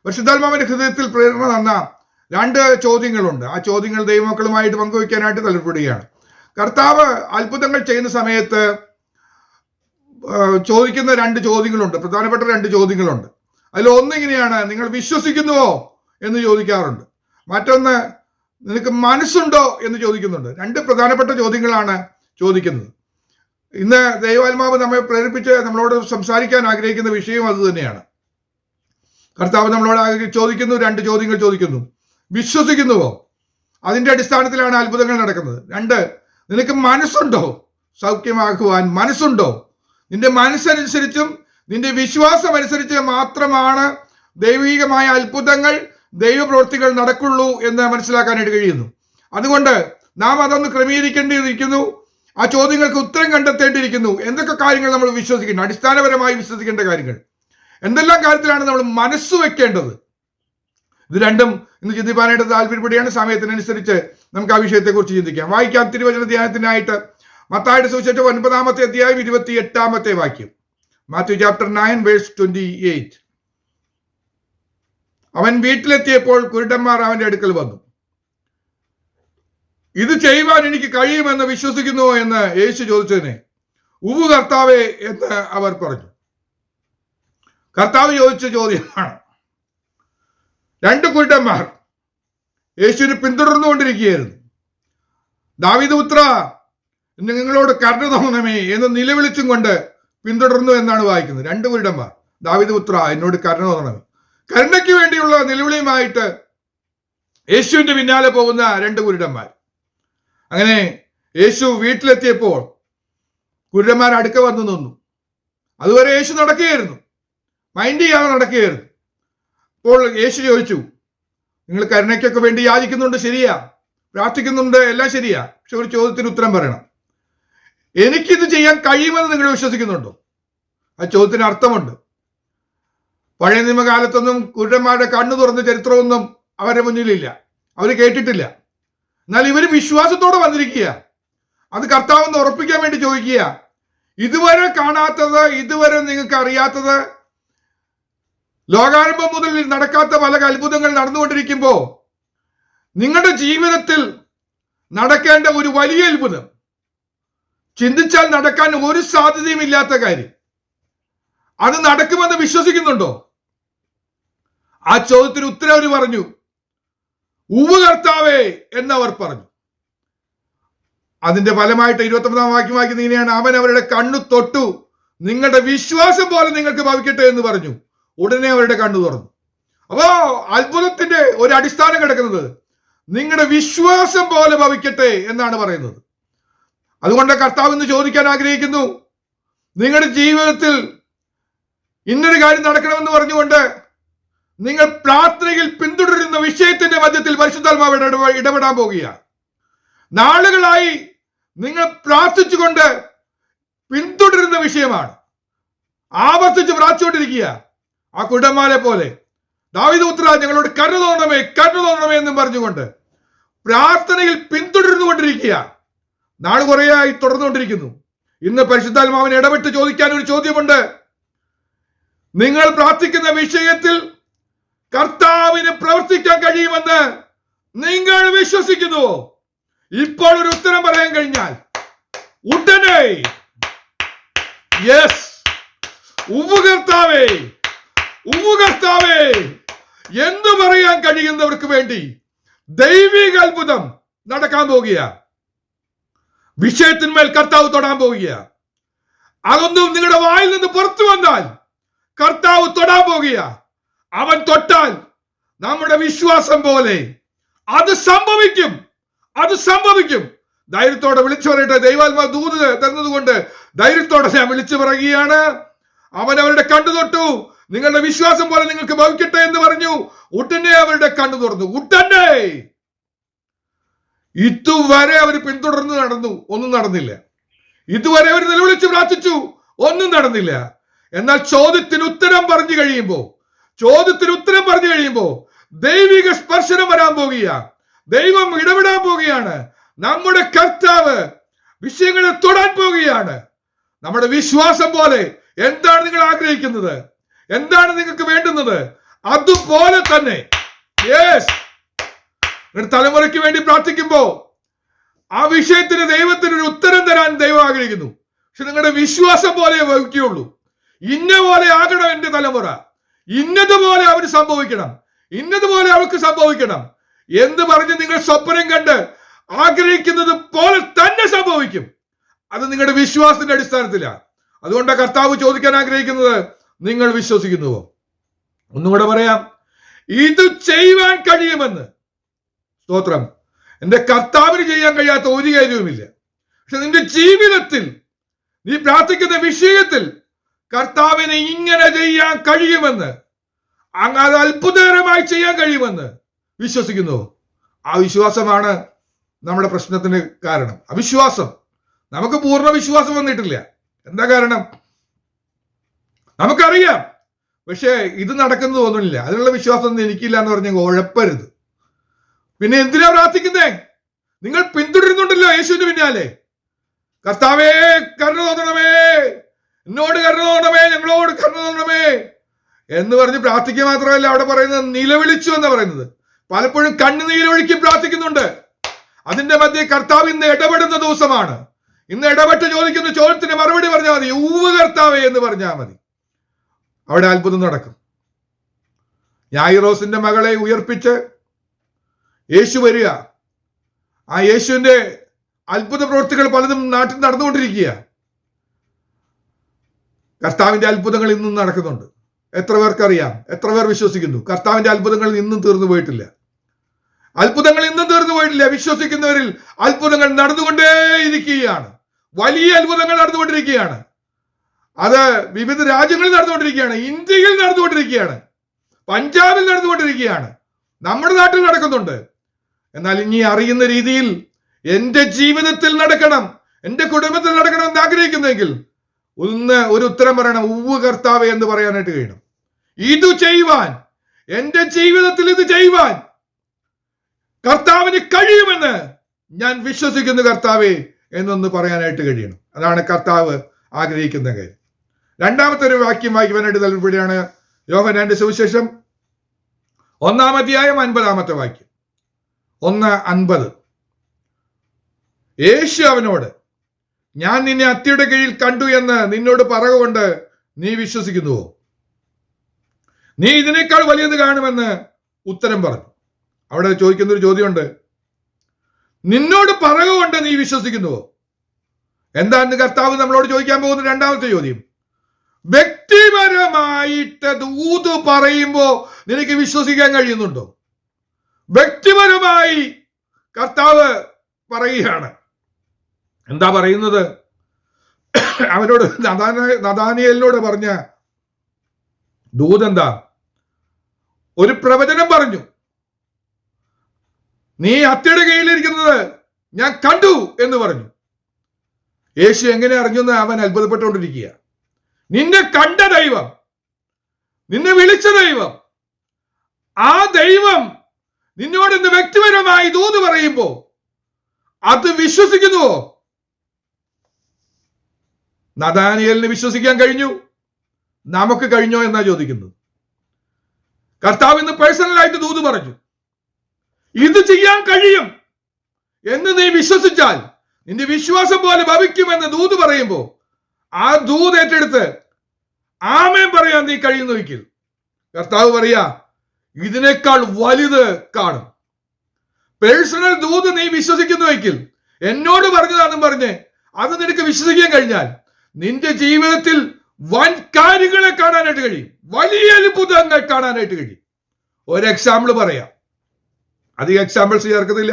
പരിശുദ്ധാത്മാവിന്റെ ഹൃദയത്തിൽ പ്രേരണ തന്ന 2 ചോദ്യങ്ങളുണ്ട്. ആ ചോദ്യങ്ങൾ ദൈവമക്കളുമായിട്ട് പങ്കുവയ്ക്കാനായിട്ട് താല്പര്യപ്പെടുകയാണ്. കർത്താവ് അത്ഭുതങ്ങൾ ചെയ്യുന്ന സമയത്ത് ചോദിക്കുന്ന 2 ചോദ്യങ്ങളുണ്ട്, പ്രധാനപ്പെട്ട 2 ചോദ്യങ്ങളുണ്ട്. അതിൽ ഒന്ന് ഇങ്ങനെയാണ്: നിങ്ങൾ വിശ്വസിക്കുന്നുവോ എന്ന് ചോദിക്കാറുണ്ട്. മറ്റൊന്ന്, നിനക്ക് മനസ്സുണ്ടോ എന്ന് ചോദിക്കുന്നുണ്ട്. 2 പ്രധാനപ്പെട്ട ചോദ്യങ്ങളാണ് ചോദിക്കുന്നത്. ഇന്ന് ദൈവാത്മാവ് നമ്മെ പ്രേരിപ്പിച്ച് നമ്മളോട് സംസാരിക്കാൻ ആഗ്രഹിക്കുന്ന വിഷയം അത് തന്നെയാണ്. കർത്താവ് നമ്മളോട് ചോദിക്കുന്നു, 2 ചോദ്യങ്ങൾ ചോദിക്കുന്നു. വിശ്വസിക്കുന്നുവോ? അതിന്റെ അടിസ്ഥാനത്തിലാണ് അത്ഭുതങ്ങൾ നടക്കുന്നത്. 2, നിനക്ക് മനസ്സുണ്ടോ? സൗഖ്യമാക്കുവാൻ മനസ്സുണ്ടോ? നിന്റെ മനസ്സനുസരിച്ചും നിന്റെ വിശ്വാസം അനുസരിച്ച് മാത്രമാണ് ദൈവികമായ അത്ഭുതങ്ങൾ, ദൈവപ്രവൃത്തികൾ നടക്കുള്ളൂ എന്ന് മനസ്സിലാക്കാനായിട്ട് കഴിയുന്നു. അതുകൊണ്ട് നാം അതൊന്ന് ക്രമീകരിക്കേണ്ടിയിരിക്കുന്നു. ആ ചോദ്യങ്ങൾക്ക് ഉത്തരം കണ്ടെത്തേണ്ടിയിരിക്കുന്നു. എന്തൊക്കെ കാര്യങ്ങൾ നമ്മൾ വിശ്വസിക്കണം, അടിസ്ഥാനപരമായി വിശ്വസിക്കേണ്ട കാര്യങ്ങൾ, എന്തെല്ലാം കാര്യത്തിലാണ് നമ്മൾ മനസ്സ് വെക്കേണ്ടത്? ഇത് 2ഉം ഇന്ന് ചിന്തിപ്പാനായിട്ട് താല്പര്യപ്പെടുകയാണ്. സമയത്തിനനുസരിച്ച് നമുക്ക് ആ വിഷയത്തെക്കുറിച്ച് ചിന്തിക്കാം. വായിക്കാം തിരുവചന ധ്യാനത്തിനായിട്ട് മത്തായിയുടെ സുവിശേഷം 9-ാമത്തെ അധ്യായം 28-ാമത്തെ വാക്യം. Matthew chapter 9 verse 28. അവൻ വീട്ടിലെത്തിയപ്പോൾ കുരുടന്മാർ അവന്റെ അടുക്കൽ വന്നു. ഇത് ചെയ്യുവാൻ എനിക്ക് കഴിയുമെന്ന് വിശ്വസിക്കുന്നുവോ എന്ന് യേശു ചോദിച്ചതിനെ, ഉവ്വ് കർത്താവേ എന്ന് അവർ പറഞ്ഞു. കർത്താവ് ചോദിച്ച ചോദ്യമാണ്. 2 കുരുടന്മാർ യേശുവിനെ പിന്തുടർന്നുകൊണ്ടിരിക്കുകയായിരുന്നു. ദാവീദ് പുത്രാ, നിങ്ങളോട് കരുണ തോന്നണമേ എന്ന് നിലവിളിച്ചും കൊണ്ട് പിന്തുടർന്നു എന്നാണ് വായിക്കുന്നത്. 2 കുരുടന്മാർ, ദാവീദ് പുത്ര എന്നോട് കരുണ തോന്നണമേ. കരുണയ്ക്ക് വേണ്ടിയുള്ള നിലവിളിയുമായിട്ട് യേശുവിന്റെ പിന്നാലെ പോകുന്ന 2 കുരുടന്മാർ. അങ്ങനെ യേശു വീട്ടിലെത്തിയപ്പോൾ കുരുടന്മാർ അടുക്ക വന്നു നിന്നു. അതുവരെ യേശു നടക്കുകയായിരുന്നു, മൈൻഡ് ചെയ്യാതെ നടക്കുകയായിരുന്നു. അപ്പോൾ യേശു ചോദിച്ചു, നിങ്ങൾ കരുണയ്ക്കൊക്കെ വേണ്ടി യാചിക്കുന്നുണ്ട്, ശരിയാ, പ്രാർത്ഥിക്കുന്നുണ്ട്, എല്ലാം ശരിയാ. പക്ഷെ ഒരു ചോദ്യത്തിന് ഉത്തരം പറയണം. എനിക്കിത് ചെയ്യാൻ കഴിയുമെന്ന് നിങ്ങൾ വിശ്വസിക്കുന്നുണ്ടോ? ആ ചോദ്യത്തിന് അർത്ഥമുണ്ട്. പഴയ നിയമകാലത്തൊന്നും കുരുടന്മാരുടെ കണ്ണു തുറന്ന ചരിത്രമൊന്നും അവരുടെ മുന്നിലില്ല, അവർ കേട്ടിട്ടില്ല. എന്നാൽ ഇവർ വിശ്വാസത്തോടെ വന്നിരിക്കുക. അത് കർത്താവെന്ന് ഉറപ്പിക്കാൻ വേണ്ടി ചോദിക്കുക. ഇതുവരെ കാണാത്തത്, ഇതുവരെ നിങ്ങൾക്ക് അറിയാത്തത്, ലോകാരംഭം മുതൽ നടക്കാത്ത പല അത്ഭുതങ്ങൾ നടന്നുകൊണ്ടിരിക്കുമ്പോൾ നിങ്ങളുടെ ജീവിതത്തിൽ നടക്കേണ്ട ഒരു വലിയ അത്ഭുതം, ചിന്തിച്ചാൽ നടക്കാൻ ഒരു സാധ്യതയും ഇല്ലാത്ത കാര്യം, അത് നടക്കുമെന്ന് വിശ്വസിക്കുന്നുണ്ടോ? ആ ചോദ്യത്തിന് ഉത്തരം അവർ പറഞ്ഞു, ഉവ്വ് കർത്താവേ എന്നവർ പറഞ്ഞു. അതിന്റെ ഫലമായിട്ട് 29-ാം വാക്യം വായിക്കുന്നത് ഇങ്ങനെയാണ്: അവൻ അവരുടെ കണ്ണു തൊട്ടു, നിങ്ങളുടെ വിശ്വാസം പോലെ നിങ്ങൾക്ക് ഭവിക്കട്ടെ എന്ന് പറഞ്ഞു. ഉടനെ അവരുടെ കണ്ണു തുറന്നു. അപ്പോ അത്ഭുതത്തിന്റെ ഒരു അടിസ്ഥാനം കിടക്കുന്നത് നിങ്ങളുടെ വിശ്വാസം പോലെ ഭവിക്കട്ടെ എന്നാണ് പറയുന്നത്. അതുകൊണ്ട് കർത്താവ് ഇന്ന് ചോദിക്കാൻ ആഗ്രഹിക്കുന്നു, നിങ്ങളുടെ ജീവിതത്തിൽ ഇന്നൊരു കാര്യം നടക്കണമെന്ന് പറഞ്ഞുകൊണ്ട് നിങ്ങൾ പ്രാർത്ഥനയിൽ പിന്തുടരുന്ന വിഷയത്തിന്റെ മധ്യത്തിൽ പരിശുദ്ധാത്മാവ് ഇടപെടാൻ പോകുകയാണ്. നാളുകളായി നിങ്ങൾ പ്രാർത്ഥിച്ചുകൊണ്ട് പിന്തുടരുന്ന വിഷയമാണ്, ആവർത്തിച്ച് പ്രാർത്ഥിച്ചുകൊണ്ടിരിക്കുക. ആ കുരുടന്മാരെ പോലെ, ദാവീദ് പുത്രാ ഞങ്ങളോട് കരുണ തോന്നണമേ എന്നും പറഞ്ഞുകൊണ്ട് പ്രാർത്ഥനയിൽ പിന്തുടർന്നുകൊണ്ടിരിക്കുക. നാൾ കുറേയായി തുടർന്നുകൊണ്ടിരിക്കുന്നു. ഇന്ന് പരിശുദ്ധാത്മാവിനെ ഇടപെട്ട് ചോദിക്കാൻ ഒരു ചോദ്യമുണ്ട്. നിങ്ങൾ പ്രാർത്ഥിക്കുന്ന വിഷയത്തിൽ കർത്താവിന് പ്രവർത്തിക്കാൻ കഴിയുമെന്ന് നിങ്ങൾ വിശ്വസിക്കുന്നുവോ? ഇപ്പോൾ ഒരു ഉത്തരം പറയാൻ കഴിഞ്ഞാൽ ഉടനെ യെസ്, ഉവ്വ് കർത്താവേ എന്ന് പറയാൻ കഴിയുന്നവർക്ക് വേണ്ടി ദൈവിക അത്ഭുതം നടക്കാൻ പോകുക. വിഷയത്തിന്മേൽ കർത്താവ് തൊടാൻ പോകുക. അതൊന്നും നിങ്ങളുടെ വായിൽ നിന്ന് പുറത്തു വന്നാൽ കർത്താവ് തൊടാൻ പോകുക. അവൻ തൊട്ടാൽ നമ്മുടെ വിശ്വാസം പോലെ അത് സംഭവിക്കും. ധൈര്യത്തോടെ വിളിച്ചു പറയട്ടെ. ദൈവാത്മാവ് ദൂത് തരുന്നത് കൊണ്ട് ധൈര്യത്തോടെ ഞാൻ വിളിച്ചു പറയുകയാണ്. അവൻ അവരുടെ കണ്ണു തൊട്ടു, നിങ്ങളുടെ വിശ്വാസം പോലെ നിങ്ങൾക്ക് ഭവിക്കട്ടെ എന്ന് പറഞ്ഞു. ഉടനെ അവരുടെ കണ്ണു തുറന്നു. ഉടനെ. ഇതുവരെ അവർ പിന്തുടർന്ന് നടന്നു, ഒന്നും നടന്നില്ല. ഇതുവരെ അവർ നിലവിളിച്ച് പ്രാർത്ഥിച്ചു, ഒന്നും നടന്നില്ല. എന്നാൽ ചോദ്യത്തിന് ഉത്തരം പറഞ്ഞു കഴിയുമ്പോൾ ദൈവിക സ്പർശനം വരാൻ പോകുക. ദൈവം ഇടപെടാൻ പോകുകയാണ്. നമ്മുടെ കർത്താവ് വിഷയങ്ങളെ തൊടാൻ പോകുകയാണ്. നമ്മുടെ വിശ്വാസം പോലെ എന്താണ് നിങ്ങൾ ആഗ്രഹിക്കുന്നത്, എന്താണ് നിങ്ങൾക്ക് വേണ്ടുന്നത്, അതുപോലെ തന്നെ യെസ്, തലമുറയ്ക്ക് വേണ്ടി പ്രാർത്ഥിക്കുമ്പോ ആ വിഷയത്തിന് ദൈവത്തിന് ഒരു ഉത്തരം തരാൻ ദൈവം ആഗ്രഹിക്കുന്നു. പക്ഷെ നിങ്ങളുടെ വിശ്വാസം പോലെ വഹിക്കുകയുള്ളൂ. ഇന്ന പോലെ ആകണം എന്റെ തലമുറ, ഇന്നതുപോലെ അവന് സംഭവിക്കണം, ഇന്നതുപോലെ അവർക്ക് സംഭവിക്കണം എന്ന് പറഞ്ഞ് നിങ്ങൾ സ്വപ്നം കണ്ട് ആഗ്രഹിക്കുന്നത് പോലെ തന്നെ സംഭവിക്കും. അത് നിങ്ങളുടെ വിശ്വാസത്തിന്റെ അടിസ്ഥാനത്തിലാണ്. അതുകൊണ്ടാണ് കർത്താവ് ചോദിക്കാൻ ആഗ്രഹിക്കുന്നത്, നിങ്ങൾ വിശ്വസിക്കുന്നുവോ? ഒന്നുകൂടെ പറയാം, ഇത് ചെയ്യുവാൻ കഴിയുമെന്ന്. സ്തോത്രം. എന്റെ കർത്താവിന് ചെയ്യാൻ കഴിയാത്ത ഒരു കാര്യവുമില്ല. പക്ഷെ നിന്റെ ജീവിതത്തിൽ നീ പ്രാർത്ഥിക്കുന്ന വിഷയത്തിൽ കർത്താവിനെ ഇങ്ങനെ ചെയ്യാൻ കഴിയുമെന്ന്, അത് അത്ഭുതകരമായി ചെയ്യാൻ കഴിയുമെന്ന് വിശ്വസിക്കുന്നു. ആ വിശ്വാസമാണ് നമ്മുടെ പ്രശ്നത്തിന് കാരണം. അവിശ്വാസം. നമുക്ക് പൂർണ്ണ വിശ്വാസം വന്നിട്ടില്ല. എന്താ കാരണം? നമുക്കറിയാം, പക്ഷെ ഇത് നടക്കുന്നത് തോന്നുന്നില്ല. അതിനുള്ള വിശ്വാസം ഒന്നും എനിക്കില്ല എന്ന് പറഞ്ഞാൽ ഉഴപ്പരുത്. പിന്നെ എന്തിനാ പ്രാർത്ഥിക്കുന്നേ? നിങ്ങൾ പിന്തുടരുന്നുണ്ടല്ലോ യേശുവിന്റെ പിന്നാലെ. കർത്താവേ കരുണ തോന്നണമേ, എന്നോട് കരുണ തോന്നണമേ, ഞങ്ങളോട് കരുണ തോന്നണമേ എന്ന് പറഞ്ഞ് പ്രാർത്ഥിക്കുക മാത്രമല്ല, അവിടെ പറയുന്നത് നിലവിളിച്ചു എന്ന് പറയുന്നത്. പലപ്പോഴും കണ്ണുനീരൊഴുക്കി പ്രാർത്ഥിക്കുന്നുണ്ട്. അതിന്റെ മധ്യേ കർത്താവ് ഇന്ന് ഇടപെടുന്ന ദിവസമാണ്. ഇന്ന് ഇടപെട്ട് ചോദിക്കുന്ന ചോദ്യത്തിന് മറുപടി പറഞ്ഞാൽ മതി, ഉവ്വ് കർത്താവേ എന്ന് പറഞ്ഞാൽ മതി. അവിടെ അത്ഭുതം നടക്കും. യായിറോസിന്റെ മകളെ ഉയർപ്പിച്ച് യേശു വരിക. ആ യേശുവിന്റെ അത്ഭുത പ്രവൃത്തികൾ പലതും നാട്ടിൽ നടന്നുകൊണ്ടിരിക്കുക. കർത്താവിന്റെ അത്ഭുതങ്ങൾ ഇന്നും നടക്കുന്നുണ്ട്. എത്ര പേർക്കറിയാം? എത്ര പേർ വിശ്വസിക്കുന്നു? കർത്താവിന്റെ അത്ഭുതങ്ങൾ ഇന്നും തീർന്നു പോയിട്ടില്ല. അത്ഭുതങ്ങൾ ഇന്നും തീർന്നു പോയിട്ടില്ല. വിശ്വസിക്കുന്നവരിൽ അത്ഭുതങ്ങൾ നടന്നുകൊണ്ടേയിരിക്കുകയാണ്. വലിയ അത്ഭുതങ്ങൾ നടന്നുകൊണ്ടിരിക്കുകയാണ്. അത് വിവിധ രാജ്യങ്ങളിൽ നടന്നുകൊണ്ടിരിക്കുകയാണ്. ഇന്ത്യയിൽ നടന്നുകൊണ്ടിരിക്കുകയാണ്. പഞ്ചാബിൽ നടന്നുകൊണ്ടിരിക്കുകയാണ്. നമ്മുടെ നാട്ടിൽ നടക്കുന്നുണ്ട്. എന്നാൽ ഇനി അറിയുന്ന രീതിയിൽ എന്റെ ജീവിതത്തിൽ നടക്കണം, എന്റെ കുടുംബത്തിൽ നടക്കണം എന്ന് ആഗ്രഹിക്കുന്നെങ്കിൽ ഒരു ഉത്തരം പറയണം, ഉവ്വ് കർത്താവേ എന്ന് പറയാനായിട്ട് കഴിയണം. ഇത് ചെയ്യുവാൻ, എന്റെ ജീവിതത്തിൽ ഇത് ചെയ്യുവാൻ കർത്താവിന് കഴിയുമെന്ന് ഞാൻ വിശ്വസിക്കുന്നു കർത്താവേ എന്നൊന്ന് പറയാനായിട്ട് കഴിയണം. അതാണ് കർത്താവ് ആഗ്രഹിക്കുന്ന കാര്യം. രണ്ടാമത്തെ ഒരു വാക്യം വായിക്കുവാനായിട്ട് താല്പര്യമാണ്. യോഹന്നാന്റെ സുവിശേഷം 1-ാം അധ്യായം 50-ാമത്തെ വാക്യം. 1:50. യേശു അവനോട്, ഞാൻ നിന്നെ അത്തിയുടെ കീഴിൽ കണ്ടു എന്ന് നിന്നോട് പറയുകൊണ്ട് നീ വിശ്വസിക്കുന്നുവോ? നീ ഇതിനേക്കാൾ വലിയത് കാണുമെന്ന് ഉത്തരം പറഞ്ഞു. അവിടെ ചോദിക്കുന്ന ഒരു ചോദ്യമുണ്ട്, നിന്നോട് പറയുകൊണ്ട് നീ വിശ്വസിക്കുന്നുവോ? എന്താന്ന് കർത്താവ് നമ്മളോട് ചോദിക്കാൻ പോകുന്ന രണ്ടാമത്തെ ചോദ്യം. വ്യക്തിപരമായിട്ട് ദൂത് പറയുമ്പോ നിനക്ക് വിശ്വസിക്കാൻ കഴിയുന്നുണ്ടോ? വ്യക്തിപരമായി കർത്താവ് പറയുകയാണ്. എന്താ പറയുന്നത്? അവനോട് നഥാനിയേലിനോട് പറഞ്ഞ ദൂതെന്താ? ഒരു പ്രവചനം പറഞ്ഞു. നീ അത്തിയുടെ കീഴിലിരിക്കുന്നത് ഞാൻ കണ്ടു എന്ന് പറഞ്ഞു. യേശു എങ്ങനെ അറിഞ്ഞെന്ന് അവൻ അത്ഭുതപ്പെട്ടുകൊണ്ടിരിക്കുക. നിന്നെ കണ്ട ദൈവം, നിന്നെ വിളിച്ച ദൈവം, ആ ദൈവം നിന്നോട് ഇന്ന് വ്യക്തിപരമായി ദൂത് പറയുമ്പോ അത് വിശ്വസിക്കുന്നുവോ? നഥാനിയേലിന് വിശ്വസിക്കാൻ കഴിഞ്ഞു, നമുക്ക് കഴിഞ്ഞോ എന്നാ ചോദിക്കുന്നത്. കർത്താവ് ഇന്ന് പേഴ്സണലായിട്ട് ദൂത് പറഞ്ഞു, ഇത് ചെയ്യാൻ കഴിയും എന്ന് നീ വിശ്വസിച്ചാൽ നിന്റെ വിശ്വാസം പോലെ ഭവിക്കുമെന്ന് ദൂത് പറയുമ്പോ ആ ദൂത് ഏറ്റെടുത്ത് ആമേൻ പറയാൻ നീ കഴിയുന്നുവെങ്കിൽ കർത്താവ് പറയാ, ഇതിനേക്കാൾ വലുത് കാണും. പേഴ്സണൽ ദൂത് നീ വിശ്വസിക്കുന്നുവെങ്കിൽ, എന്നോട് പറഞ്ഞതാണെന്നും പറഞ്ഞ് അത് നിനക്ക് വിശ്വസിക്കാൻ കഴിഞ്ഞാൽ നിന്റെ ജീവിതത്തിൽ വൻ കാര്യങ്ങളെ കാണാനായിട്ട് കഴിയും, വലിയ അത്ഭുതങ്ങൾ കാണാനായിട്ട് കഴിയും. ഒരു എക്സാമ്പിൾ പറയാം, അധികം എക്സാമ്പിൾസ് ചേർക്കത്തില്ല,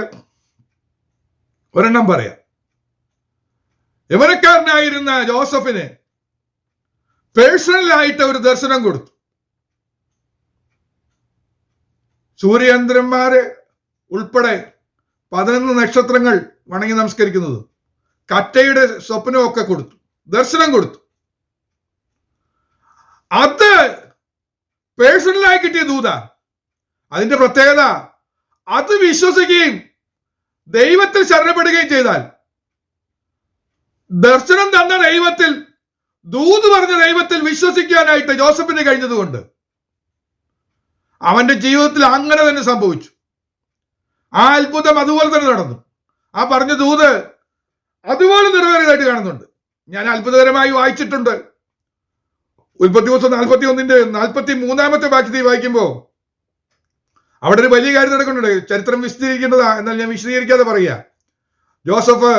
ഒരെണ്ണം പറയാം. യവനക്കാരനായിരുന്ന ജോസഫിന് പേഴ്സണലായിട്ട് ഒരു ദർശനം കൊടുത്തു. സൂര്യചന്ദ്രന്മാരെ ഉൾപ്പെടെ 11 നക്ഷത്രങ്ങൾ വണങ്ങി നമസ്കരിക്കുന്നത്, കറ്റയുടെ സ്വപ്നമൊക്കെ കൊടുത്തു, ദർശനം കൊടുത്തു. അത് പേഴ്സണലായി കിട്ടിയ ദൂത. അതിന്റെ പ്രത്യേകത, അത് വിശ്വസിക്കുകയും ദൈവത്തിൽ ശരണപ്പെടുകയും ചെയ്താൽ ദർശനം തന്ന ദൈവത്തിൽ, ദൂത് പറഞ്ഞ ദൈവത്തിൽ വിശ്വസിക്കാനായിട്ട് ജോസഫിന് കഴിഞ്ഞതുകൊണ്ട് അവന്റെ ജീവിതത്തിൽ അങ്ങനെ തന്നെ സംഭവിച്ചു. ആ അത്ഭുതം അതുപോലെ തന്നെ നടന്നു. ആ പറഞ്ഞ ദൂത് അതുപോലെ നിറവേറിയതായിട്ട് കാണുന്നുണ്ട്. ഞാൻ അത്ഭുതകരമായി വായിച്ചിട്ടുണ്ട്. ഉൽപ്പത്തി ദിവസം 41 43 വാക്യത്തിൽ വായിക്കുമ്പോൾ അവിടെ ഒരു വലിയ കാര്യം നടക്കുന്നുണ്ട്. ചരിത്രം വിശദീകരിക്കേണ്ടതാ, എന്നാൽ ഞാൻ വിശദീകരിക്കാതെ പറയാ. ജോസഫ്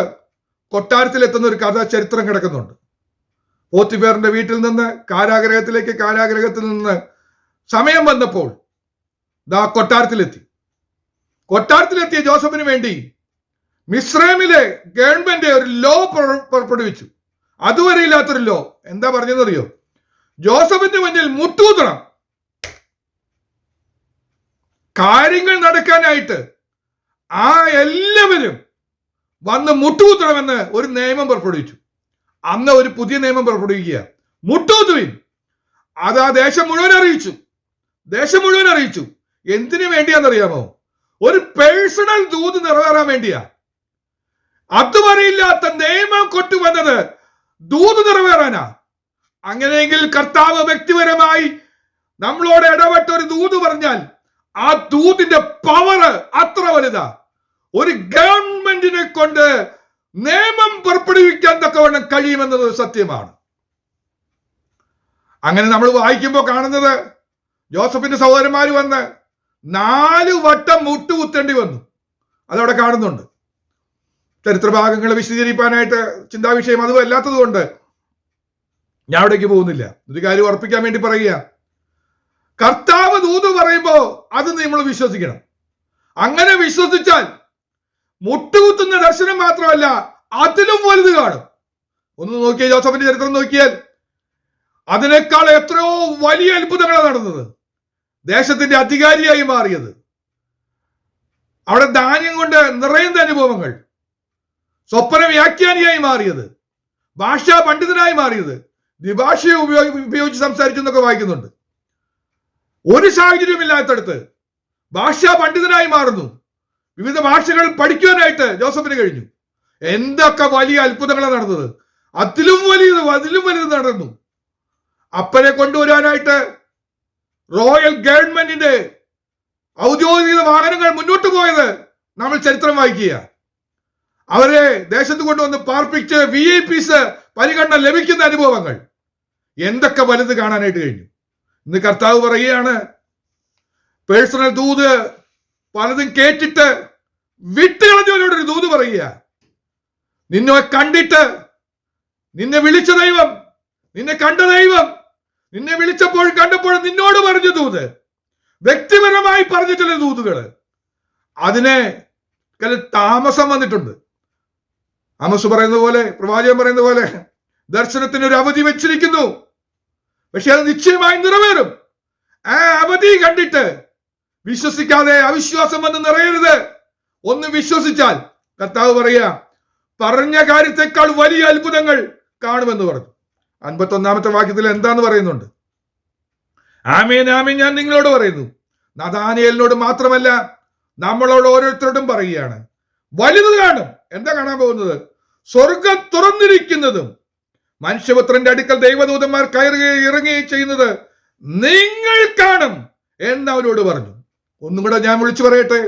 കൊട്ടാരത്തിലെത്തുന്ന ഒരു കഥ ചരിത്രം കിടക്കുന്നുണ്ട്. പോത്തിഫേറിന്റെ വീട്ടിൽ നിന്ന് കാരാഗ്രഹത്തിൽ നിന്ന് സമയം വന്നപ്പോൾ കൊട്ടാരത്തിലെത്തിയ ജോസഫിന് വേണ്ടി മിസ്രൈമിലെ ഗവൺമെന്റ് ഒരു ലോ പുറപ്പെടുവിച്ചു. അതുവരെ ഇല്ലാത്തൊരു ലോ. എന്താ പറഞ്ഞതെന്നറിയോ? ജോസഫിന്റെ മുന്നിൽ മുട്ടുകുത്തണം. കാര്യങ്ങൾ നടക്കാനായിട്ട് ആ എല്ലാവരും വന്ന് മുട്ടുകുത്തണമെന്ന് ഒരു നിയമം പുറപ്പെടുവിച്ചു. അന്ന് ഒരു പുതിയ നിയമം പുറപ്പെടുവിക്കുക, മുട്ടുകുത്തുവിൻ. അത് ആ ദേശം മുഴുവൻ അറിയിച്ചു. എന്തിനു വേണ്ടിയാണെന്നറിയാമോ? ഒരു പേഴ്സണൽ ദൂത് നിറവേറാൻ വേണ്ടിയാ. അതുവരെ ഇല്ലാത്ത നിയമം കൊണ്ടുവന്നത് ദൂത് നിറവേറാനാ. അങ്ങനെയെങ്കിൽ കർത്താവ് വ്യക്തിപരമായി നമ്മളോട് ഇടപെട്ട ഒരു ദൂത് പറഞ്ഞാൽ ആ ദൂതിന്റെ പവർ അത്ര വലുതാ. ഒരു ഗവൺമെന്റിനെ കൊണ്ട് നിയമം പുറപ്പെടുവിക്കാൻ തക്കവണ്ണം കഴിയുമെന്നത് സത്യമാണ്. അങ്ങനെ നമ്മൾ വായിക്കുമ്പോൾ കാണുന്നത് ജോസഫിന്റെ സഹോദരന്മാർ വന്ന് 4 വട്ടം മുട്ടുകുത്തേണ്ടി വന്നു. അതവിടെ കാണുന്നുണ്ട്. ചരിത്രഭാഗങ്ങൾ വിശദീകരിക്കാനായിട്ട് ചിന്താവിഷയം അതും അല്ലാത്തത് കൊണ്ട് ഞാൻ അവിടേക്ക് പോകുന്നില്ല. ഒരു കാര്യം ഉറപ്പിക്കാൻ വേണ്ടി പറയുക, കർത്താവ് ദൂത് പറയുമ്പോൾ അത് നമ്മൾ വിശ്വസിക്കണം. അങ്ങനെ വിശ്വസിച്ചാൽ മുട്ടുകുത്തുന്ന ദർശനം മാത്രമല്ല, അതിലും വലുത് കാണും. ഒന്ന് നോക്കിയാൽ ജോസഫിന്റെ ചരിത്രം നോക്കിയാൽ അതിനേക്കാൾ എത്രയോ വലിയ അത്ഭുതങ്ങളാണ് നടന്നത്. ദേശത്തിന്റെ അധികാരിയായി മാറിയത്, അവിടെ ധാന്യം കൊണ്ട് നിറയുന്ന അനുഭവങ്ങൾ, സ്വപ്ന വ്യാഖ്യാനിയായി മാറിയത്, ഭാഷാ പണ്ഡിതനായി മാറിയത്, ദ്വിഭാഷയെ ഉപയോഗിച്ച് സംസാരിച്ചു എന്നൊക്കെ വായിക്കുന്നുണ്ട്. ഒരു സാഹചര്യമില്ലാത്തടത്ത് ഭാഷാ പണ്ഡിതനായി മാറുന്നു. വിവിധ ഭാഷകൾ പഠിക്കുവാനായിട്ട് ജോസഫിന് കഴിഞ്ഞു. എന്തൊക്കെ വലിയ അത്ഭുതങ്ങളാണ് നടന്നത്. അതിലും വലുത് നടന്നു. അപ്പനെ കൊണ്ടുവരാനായിട്ട് റോയൽ ഗവൺമെന്റിന്റെ ഔദ്യോഗിക വാഹനങ്ങൾ മുന്നോട്ട് പോയത് നമ്മൾ ചരിത്രം വായിക്കുക. അവരെ ദേശത്ത് കൊണ്ടുവന്ന് പാർപ്പിച്ച് VIP പരിഗണന ലഭിക്കുന്ന അനുഭവങ്ങൾ എന്തൊക്കെ വലുത് കാണാനായിട്ട് കഴിഞ്ഞു. ഇന്ന് കർത്താവ് പറയുകയാണ്, പേഴ്സണൽ ദൂത് പലതും കേട്ടിട്ട് വിട്ടുകളഞ്ഞവരോടൊരു ദൂത് പറയുക. നിന്നെ കണ്ടിട്ട്, നിന്നെ വിളിച്ച ദൈവം, നിന്നെ കണ്ട ദൈവം, നിന്നെ വിളിച്ചപ്പോഴും കണ്ടപ്പോഴും നിന്നോട് പറഞ്ഞ ദൂത്, വ്യക്തിപരമായി പറഞ്ഞ ചില ദൂതുകള്, അതിന് താമസം വന്നിട്ടുണ്ട്. ആമോസ് പറയുന്ന പോലെ, പ്രവാചകൻ പറയുന്ന പോലെ, ദർശനത്തിന് ഒരു അവധി വെച്ചിരിക്കുന്നു, പക്ഷെ അത് നിശ്ചയമായി നിറവേറും. ആ അവധി കണ്ടിട്ട് വിശ്വസിക്കാതെ അവിശ്വാസം വന്ന് നിറയരുത്. ഒന്ന് വിശ്വസിച്ചാൽ കർത്താവ് പറയുക, പറഞ്ഞ കാര്യത്തെക്കാൾ വലിയ അത്ഭുതങ്ങൾ കാണുമെന്ന് പറഞ്ഞു. 51 വാക്യത്തിൽ എന്താന്ന് പറയുന്നുണ്ട്? ആമേൻ ആമേൻ ഞാൻ നിങ്ങളോട് പറയുന്നു. നഥാനിയേലിനോട് മാത്രമല്ല, നമ്മളോട് ഓരോരുത്തരോടും പറയുകയാണ്, വലുത് കാണും. എന്താ കാണാൻ പോകുന്നത്? സ്വർഗം തുറന്നിരിക്കുന്നതും മനുഷ്യപുത്രന്റെ അടുക്കൽ ദൈവദൂതന്മാർ കയറുകയും ഇറങ്ങുകയും ചെയ്യുന്നത് നിങ്ങൾ കാണും എന്ന് അവരോട് പറഞ്ഞു. ഒന്നും കൂടെ ഞാൻ വിളിച്ചു പറയട്ടെ,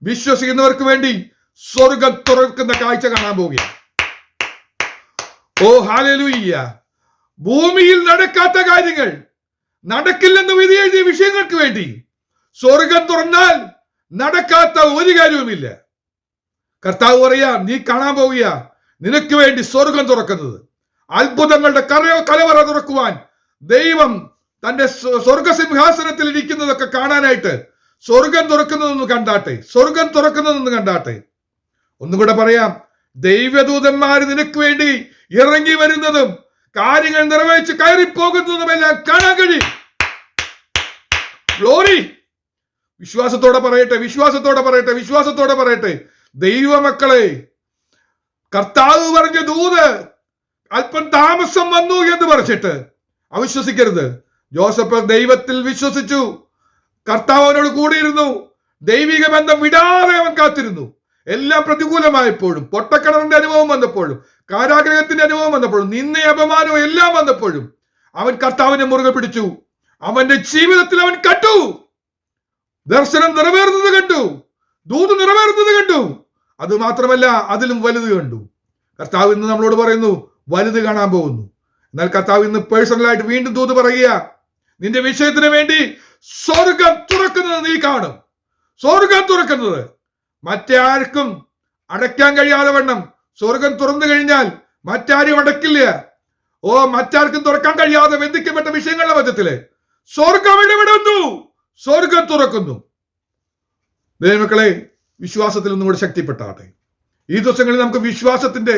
വിശ്വസിക്കുന്നവർക്ക് വേണ്ടി സ്വർഗം തുറക്കുന്ന കാഴ്ച കാണാൻ പോവുകയാണ്. ഓ ഹല്ലേലൂയ! ഭൂമിയിൽ നടക്കാത്ത കാര്യങ്ങൾ, നടക്കില്ലെന്ന് വിധി എഴുതിയ വിഷയങ്ങൾക്ക് വേണ്ടി സ്വർഗം തുറന്നാൽ നടക്കാത്ത ഒരു കാര്യവുമില്ല. കർത്താവ് പറയാ, നീ കാണാൻ പോവുക, നിനക്ക് വേണ്ടി സ്വർഗം തുറക്കുന്നത്. അത്ഭുതങ്ങളുടെ കലവറ തുറക്കുവാൻ ദൈവം തന്റെ സ്വർഗസിംഹാസനത്തിൽ ഇരിക്കുന്നതൊക്കെ കാണാനായിട്ട് സ്വർഗം തുറക്കുന്നതൊന്ന് കണ്ടാട്ടെ. ഒന്നുകൂടെ പറയാം, ദൈവദൂതന്മാർ നിനക്ക് വേണ്ടി ഇറങ്ങി വരുന്നതും കാര്യങ്ങൾ നിറവേറ്റി കയറിപ്പോകുന്നതുമെല്ലാം കാണാൻ കഴിയും. ഗ്ലോറി! വിശ്വാസത്തോടെ പറയട്ടെ. ദൈവമക്കളെ, കർത്താവ് പറഞ്ഞ ദൂത് അല്പം താമസം വന്നു എന്ന് പറഞ്ഞിട്ട് അവിശ്വസിക്കരുത്. ജോസഫ് ദൈവത്തിൽ വിശ്വസിച്ചു, കർത്താവിനോട് കൂടിയിരുന്നു, ദൈവിക ബന്ധം വിടാതെ അവൻ കാത്തിരുന്നു. എല്ലാം പ്രതികൂലമായപ്പോഴും, പൊട്ടക്കിണറിന്റെ അനുഭവം വന്നപ്പോഴും, കാരാഗ്രഹത്തിന്റെ അനുഭവം വന്നപ്പോഴും, നിന്ന അപമാനവും എല്ലാം വന്നപ്പോഴും അവൻ കർത്താവിനെ മുറുകെ പിടിച്ചു. അവന്റെ ജീവിതത്തിൽ അവൻ കണ്ടു ദർശനം നിറവേറുന്നത് കണ്ടു, ദൂത് നിറവേറുന്നത് കണ്ടു. അത് മാത്രമല്ല, അതിലും വലുത് കണ്ടു. കർത്താവ് ഇന്ന് നമ്മളോട് പറയുന്നു, വലുത് കാണാൻ പോകുന്നു. എന്നാൽ കർത്താവ് ഇന്ന് പേഴ്സണലായിട്ട് വീണ്ടും ദൂത് പറയുക, നിന്റെ വിഷയത്തിന് വേണ്ടി സ്വർഗം തുറക്കുന്നത് നീ കാണും. സ്വർഗം തുറക്കുന്നത് മറ്റാർക്കും അടയ്ക്കാൻ കഴിയാതെ വണ്ണം. സ്വർഗം തുറന്നു കഴിഞ്ഞാൽ മറ്റാരും അടയ്ക്കില്ല. മറ്റാർക്കും തുറക്കാൻ കഴിയാതെ ബന്ധിക്കപ്പെട്ട വിഷയങ്ങളുടെ മധ്യത്തില് സ്വർഗം ഇടപെടുന്നു, സ്വർഗം തുറക്കുന്നു. ദൈവമക്കളെ, വിശ്വാസത്തിൽ ഒന്നും കൂടെ ശക്തിപ്പെട്ടാട്ടെ. ഈ ദിവസങ്ങളിൽ നമുക്ക് വിശ്വാസത്തിന്റെ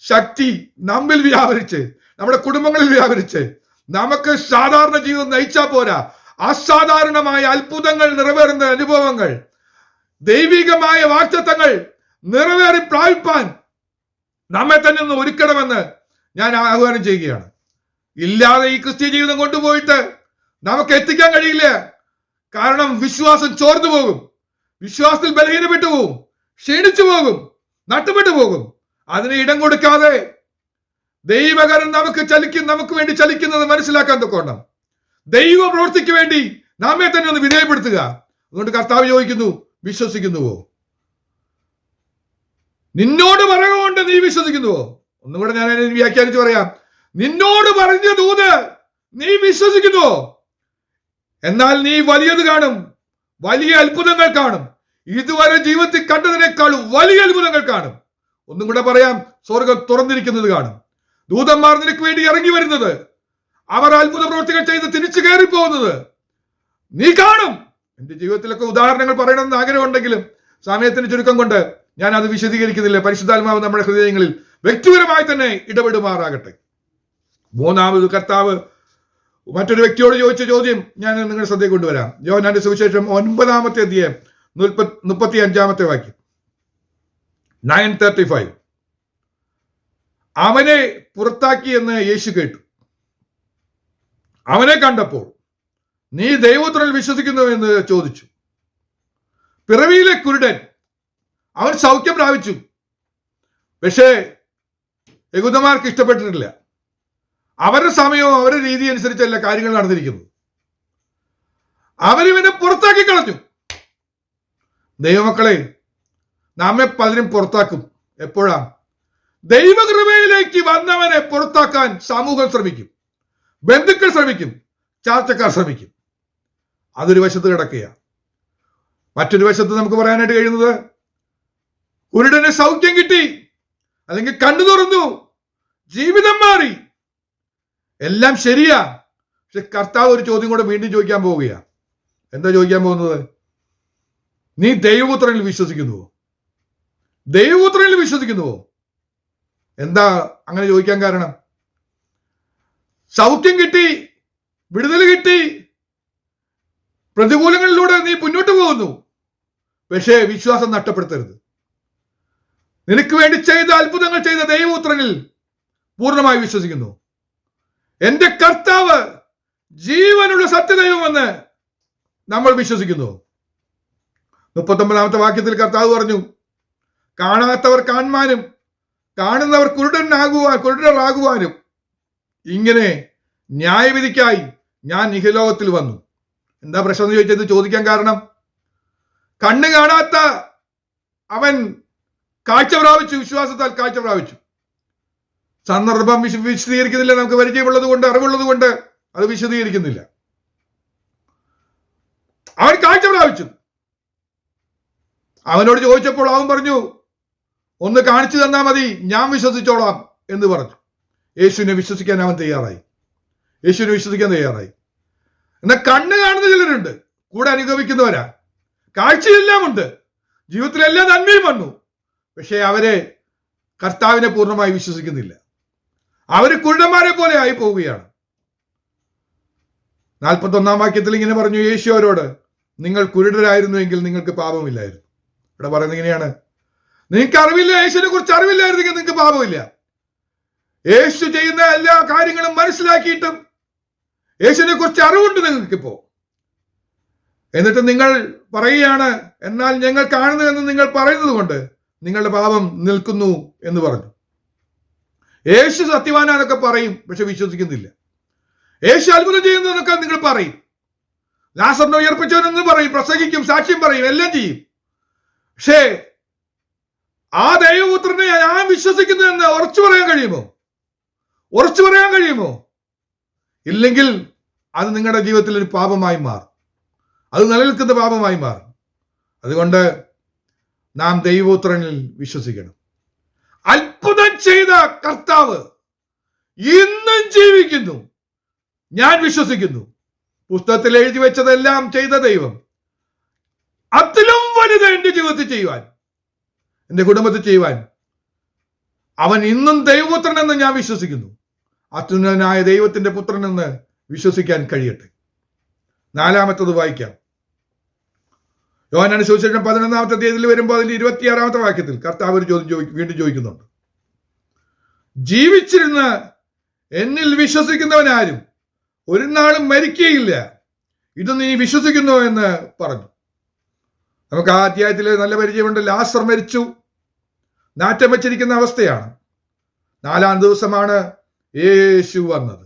ശക്തി നമ്മിൽ വ്യാപരിച്ച്, നമ്മുടെ കുടുംബങ്ങളിൽ വ്യാപരിച്ച്, നമുക്ക് സാധാരണ ജീവിതം നയിച്ചാൽ പോരാ, അസാധാരണമായ അത്ഭുതങ്ങൾ നിറവേറുന്ന അനുഭവങ്ങൾ, ദൈവികമായ വാഗ്ദത്തങ്ങൾ നിറവേറി പ്രാപിപ്പാൻ നമ്മെ തന്നെ ഒന്ന് ഒരുക്കണമെന്ന് ഞാൻ ആഹ്വാനം ചെയ്യുകയാണ്. ഇല്ലാതെ ഈ ക്രിസ്ത്യ ജീവിതം കൊണ്ടുപോയിട്ട് നമുക്ക് എത്തിക്കാൻ കഴിയില്ല. കാരണം വിശ്വാസം ചോർന്നു പോകും, വിശ്വാസത്തിൽ ബലഹീനപ്പെട്ടു പോകും, ക്ഷീണിച്ചു പോകും, നട്ടുപെട്ടു പോകും. അതിന് ഇടം കൊടുക്കാതെ ദൈവകരം നമുക്ക് വേണ്ടി ചലിക്കുന്നത് മനസ്സിലാക്കാൻ തൊക്കണം. ദൈവ പ്രവൃത്തിക്ക് വേണ്ടി നമ്മെ തന്നെ ഒന്ന് വിധേയപ്പെടുത്തുക. അതുകൊണ്ട് കർത്താവ് ചോദിക്കുന്നു, വിശ്വസിക്കുന്നുവോ? നിന്നോട് പറയുകൊണ്ട് നീ വിശ്വസിക്കുന്നുവോ? ഒന്നും കൂടെ ഞാൻ അതിനെ വ്യാഖ്യാനിച്ച് പറയാം. നിന്നോട് പറഞ്ഞ ദൂത് നീ വിശ്വസിക്കുന്നുവോ? എന്നാൽ നീ വലിയത് കാണും, വലിയ അത്ഭുതങ്ങൾ കാണും. ഇതുവരെ ജീവിതത്തിൽ കണ്ടതിനേക്കാളും വലിയ അത്ഭുതങ്ങൾ കാണും. ഒന്നും കൂടെ പറയാം, സ്വർഗം തുറന്നിരിക്കുന്നത് കാണും. ദൂതന്മാർ നിനക്ക് വേണ്ടി ഇറങ്ങി വരുന്നത്, അവർ അത്ഭുത പ്രവൃത്തികൾ ചെയ്ത് തിരിച്ചു കയറിപ്പോകുന്നത് നീ കാണും. എന്റെ ജീവിതത്തിലൊക്കെ ഉദാഹരണങ്ങൾ പറയണമെന്ന് ആഗ്രഹമുണ്ടെങ്കിലും സമയത്തിന് ചുരുക്കം കൊണ്ട് ഞാൻ അത് വിശദീകരിക്കുന്നില്ല. പരിശുദ്ധാത്മാവ് നമ്മുടെ ഹൃദയങ്ങളിൽ വ്യക്തിപരമായി തന്നെ ഇടപെടുമാറാകട്ടെ. മൂന്നാമത് കർത്താവ് മറ്റൊരു വ്യക്തിയോട് ചോദിച്ച ചോദ്യം ഞാൻ നിങ്ങളുടെ ശ്രദ്ധയിൽ കൊണ്ടുവരാം. യോഹന്നാന്റെ സുവിശേഷം 9-ാമത്തെ അധ്യായം 35-ാമത്തെ വാക്യം, 9:35. അവനെ പുറത്താക്കി എന്ന് യേശു കേട്ടു. അവനെ കണ്ടപ്പോൾ നീ ദൈവപുത്രനിൽ വിശ്വസിക്കുന്നു എന്ന് ചോദിച്ചു. പിറവിയിലെ കുരുടൻ അവൻ സൗഖ്യം പ്രാപിച്ചു. പക്ഷേ യഹൂദന്മാർക്ക് ഇഷ്ടപ്പെട്ടിട്ടില്ല. അവരുടെ സമയവും അവരുടെ രീതി അനുസരിച്ചല്ല കാര്യങ്ങൾ നടന്നിരിക്കുന്നത്. അവരിവനെ പുറത്താക്കി കളഞ്ഞു. ദൈവമക്കളെ, നമ്മെ പലരും പുറത്താക്കും. എപ്പോഴാ? ദൈവകൃപയിലേക്ക് വന്നവനെ പുറത്താക്കാൻ സമൂഹം ശ്രമിക്കും, ബന്ധുക്കൾ ശ്രമിക്കും, ചാർച്ചക്കാർ ശ്രമിക്കും. അതൊരു വശത്ത് കിടക്കുക. മറ്റൊരു വശത്ത് നമുക്ക് പറയാനായിട്ട് കഴിയുന്നത്, കുരുടന് സൗഖ്യം കിട്ടി, അല്ലെങ്കിൽ കണ്ണു തുറന്നു, ജീവിതം മാറി, എല്ലാം ശരിയാ. പക്ഷെ കർത്താവ് ഒരു ചോദ്യം കൂടെ വീണ്ടും ചോദിക്കാൻ പോവുകയാ. എന്താ ചോദിക്കാൻ പോകുന്നത്? നീ ദൈവപുത്രനിൽ വിശ്വസിക്കുന്നുവോ? ദൈവപുത്രനിൽ വിശ്വസിക്കുന്നുവോ? എന്താ അങ്ങനെ ചോദിക്കാൻ കാരണം? സൗഖ്യം കിട്ടി, വിടുതൽ കിട്ടി, പ്രതികൂലങ്ങളിലൂടെ നീ മുന്നോട്ട് പോകുന്നു. പക്ഷേ വിശ്വാസം നഷ്ടപ്പെടുത്തരുത്. നിനക്ക് വേണ്ടി ചെയ്ത അത്ഭുതങ്ങൾ ചെയ്ത ദൈവപുത്രനിൽ പൂർണ്ണമായി വിശ്വസിക്കുന്നു. എന്റെ കർത്താവ് ജീവനുള്ള സത്യദൈവമെന്ന് നമ്മൾ വിശ്വസിക്കുന്നു. 39-ാമത്തെ വാക്യത്തിൽ കർത്താവ് പറഞ്ഞു, കാണാത്തവർ കാണുവാനും കാണുന്നവർ കുരുടരാകുവാനും ഇങ്ങനെ ന്യായവിധിക്കായി ഞാൻ ഇഹലോകത്തിൽ വന്നു. എന്താ പ്രശ്നം എന്ന് ചോദിച്ചത്? ചോദിക്കാൻ കാരണം, കണ്ണ് കാണാത്ത അവൻ കാഴ്ച പ്രാപിച്ചു, വിശ്വാസത്താൽ കാഴ്ച പ്രാപിച്ചു. സന്ദർഭം വിശദീകരിക്കുന്നില്ല. നമുക്ക് പരിചയമുള്ളത് കൊണ്ട്, അറിവുള്ളത് കൊണ്ട് അത് വിശദീകരിക്കുന്നില്ല. അവൻ കാഴ്ച പ്രാപിച്ചു. അവനോട് ചോദിച്ചപ്പോൾ അവൻ പറഞ്ഞു, ഒന്ന് കാണിച്ചു തന്നാൽ മതി, ഞാൻ വിശ്വസിച്ചോളാം എന്ന് പറഞ്ഞു. യേശുവിനെ വിശ്വസിക്കാൻ അവൻ തയ്യാറായി. എന്നാൽ കണ്ണ് കാണുന്ന ചിലരുണ്ട്, കൂടെ അനുഭവിക്കുന്നവരാ. കാഴ്ചയെല്ലാം ഉണ്ട്, ജീവിതത്തിലെല്ലാം നന്മയും വന്നു. പക്ഷെ അവരെ കർത്താവിനെ പൂർണ്ണമായി വിശ്വസിക്കുന്നില്ല. അവര് കുരുടന്മാരെ പോലെ ആയി പോവുകയാണ്. 41-ാം വാക്യത്തിൽ ഇങ്ങനെ പറഞ്ഞു, യേശു അവരോട്, നിങ്ങൾ കുരുടരായിരുന്നുവെങ്കിൽ നിങ്ങൾക്ക് പാപമില്ലായിരുന്നു. ഇവിടെ പറയുന്നത് ഇങ്ങനെയാണ്, നിങ്ങൾക്ക് അറിവില്ല, യേശുവിനെ കുറിച്ച് അറിവില്ലായിരുന്നെങ്കിൽ നിങ്ങൾക്ക് പാപമില്ല. യേശു ചെയ്യുന്ന എല്ലാ കാര്യങ്ങളും മനസ്സിലാക്കിയിട്ടും യേശുവിനെ കുറിച്ച് അറിവുണ്ട് നിങ്ങൾക്കിപ്പോ. എന്നിട്ട് നിങ്ങൾ പറയുകയാണ്, എന്നാൽ ഞങ്ങൾ കാണുന്നതെന്ന് നിങ്ങൾ പറയുന്നത് കൊണ്ട് നിങ്ങളുടെ പാപം നിൽക്കുന്നു എന്ന് പറഞ്ഞു. യേശു സത്യവാനാന്നൊക്കെ പറയും, പക്ഷെ വിശ്വസിക്കുന്നില്ല. യേശു അത്ഭുതം ചെയ്യുന്നതൊക്കെ നിങ്ങൾ പറയും, ലാസറിനെ ഉയർപ്പിച്ചവനെന്ന് പറയും, പ്രസംഗിക്കും, സാക്ഷ്യം പറയും, എല്ലാം ചെയ്യും. പക്ഷേ ആ ദൈവപുത്രനെ ഞാൻ വിശ്വസിക്കുന്നു എന്ന് ഉറച്ചു പറയാൻ കഴിയുമോ? ഇല്ലെങ്കിൽ അത് നിങ്ങളുടെ ജീവിതത്തിൽ ഒരു പാപമായി മാറും, അത് നിലനിൽക്കുന്ന പാപമായി മാറും. അതുകൊണ്ട് നാം ദൈവപുത്രനിൽ വിശ്വസിക്കണം. അത്ഭുതം ചെയ്ത കർത്താവ് ഇന്നും ജീവിക്കുന്നു, ഞാൻ വിശ്വസിക്കുന്നു. പുസ്തകത്തിൽ എഴുതി വെച്ചതെല്ലാം ചെയ്ത ദൈവം അതിലും വലുത് എന്റെ ജീവിതത്തിൽ ചെയ്യുവാൻ, എന്റെ കുടുംബത്തിൽ ചെയ്യുവാൻ അവൻ ഇന്നും ദൈവപുത്രൻ എന്ന് ഞാൻ വിശ്വസിക്കുന്നു. അത്യുന്നതനായ ദൈവത്തിന്റെ പുത്രൻ എന്ന് വിശ്വസിക്കാൻ കഴിയട്ടെ. നാലാമത്തത് വായിക്കാം. യോഹന്നാന്റെ സുവിശേഷം 11-ാമത്തെ അധ്യായത്തിൽ വരുമ്പോൾ അതിന്റെ 26-ാമത്തെ വാക്യത്തിൽ കർത്താവ് ഒരു ചോദ്യം വീണ്ടും ചോദിക്കുന്നുണ്ട്. ജീവിച്ചിരുന്ന് എന്നിൽ വിശ്വസിക്കുന്നവനാരും ഒരു നാളും മരിക്കുകയില്ല, ഇത് നീ വിശ്വസിക്കുന്നു എന്ന് പറഞ്ഞു. നമുക്ക് ആ അധ്യായത്തിൽ നല്ല പരിചയമുണ്ട്. ലാസർ മരിച്ചു, നാറ്റം വെച്ചിരിക്കുന്ന അവസ്ഥയാണ്. 4-ാം ദിവസമാണ് യേശു വന്നത്.